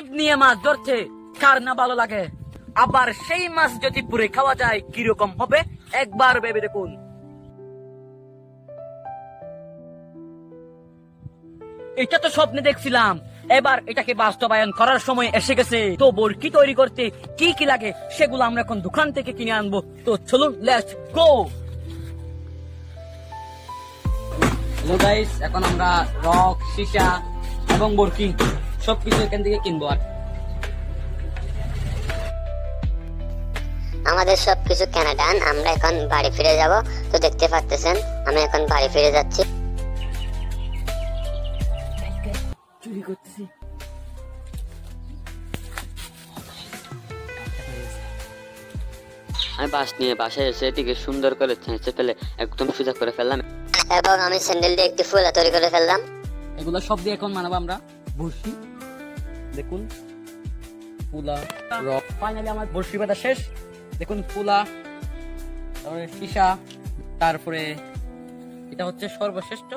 ছিপ নিয়ে মাছ ধরছে, কার না ভালো লাগে? আবার সেই মাছ যদি পুরে খাওয়া যায় কিরকম হবে একবার ভেবে দেখুন। এটা তো স্বপ্নে দেখছিলাম, এবার এটাকে বাস্তবায়ন করার সময় এসে গেছে। তো বরকি তৈরি করতে কি কি লাগে সেগুলো আমরা এখন দোকান থেকে কিনে আনবো। তো চলুন, লেটস গো। হ্যালো গাইস, এখন আমরা রক, সীসা এবং বরকি সবকিছু এখান থেকে কিনবো। আর আমাদের সবকিছু কেনা ডান, আমরা এখন বাড়ি ফিরে যাব। তো দেখতে পাচ্ছেন আমি এখন বাড়ি ফিরে যাচ্ছি। চুরি করতেছি। আমি বাস নিয়ে বাসায় এসে এটিকে সুন্দর করে ছেঁচে ফেলে একদম সোজা করে ফেললাম এবং আমি স্যান্ডেল দিয়ে একটি ফুলা তৈরি করে ফেললাম। এগুলো সব দিয়ে এখন মানাবো আমরা বড়শি। দেখুন ফুলা, রক। ফাইনালি আমার বড়শি বাঁধা শেষ। দেখুন ফুলা, তারপরে সীসা, তারপরে এটা হচ্ছে সর্বশ্রেষ্ঠ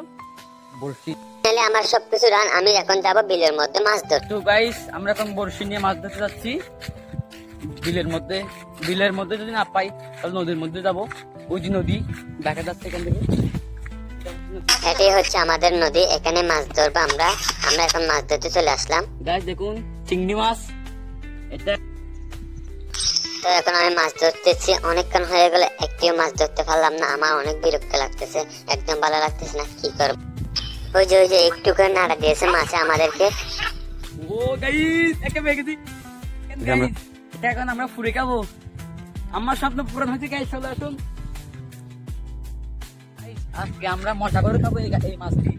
বড়শি। তাহলে আমার সবকিছু ডান, আমি এখন যাব বিলের মধ্যে মাছ ধরতে। তো গাইস, আমরা এখন বড়শি নিয়ে মাছ ধরতে যাচ্ছি বিলের মধ্যে। বিলের মধ্যে যদি না পাই তাহলে নদীর মধ্যে যাব। ওই যে নদী দেখা যাচ্ছে এখান থেকে, এটাই হচ্ছে আমাদের নদী, এখানে মাছ ধরবো আমরা। আমরা এখন মাছ ধরতে চলে আসলাম। গাইস দেখুন চিংড়ি মাছ এটা। তো এখন আমি মাছ ধরতেছি, অনেকক্ষণ হয়ে গেল একটিও মাছ ধরতে পারলাম না। আমার অনেক বিরক্ত লাগতেছে, একদম ভালো লাগতেছে না, কি করব। ওই যে একটু করে নাড়া দিয়েছে মাছে আমাদেরকে। ও গাইস, একে পেয়ে গেছি। এটা এখন আমরা ফুরে খাবো। আমার স্বপ্ন পূরণ হয়েছে গাইস, চলে আসুন। আজকে আমরা মজা করে খাবো এই মাছটি।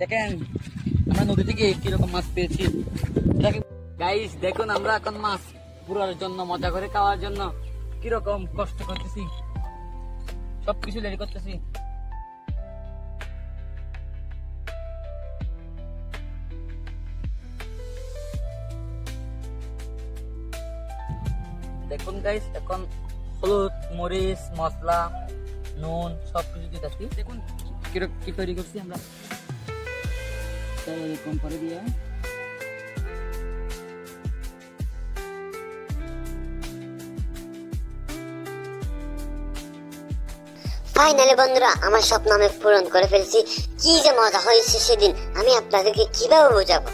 দেখেন আমরা নদী থেকে কিরকম মাছ পেয়েছি। গাইস দেখুন, আমরা এখন মাছ পুরার জন্য, মজা করে খাওয়ার জন্য কিরকম কষ্ট করতেছি, সবকিছু রেডি করতেছি। দেখুন গাইস, এখন হলুদ, মরিচ, মশলা, নুন সবকিছু দিতেছি। দেখুন কি তৈরি করছি আমরা। এরকম করে দিয়ে ফাইনালি বন্ধুরা, আমার স্বপ্ন আমি পূরণ করে ফেলছি। কি যে মজা হয়েছে সেদিন, আমি আপনাদেরকে কিভাবে বোঝাবো।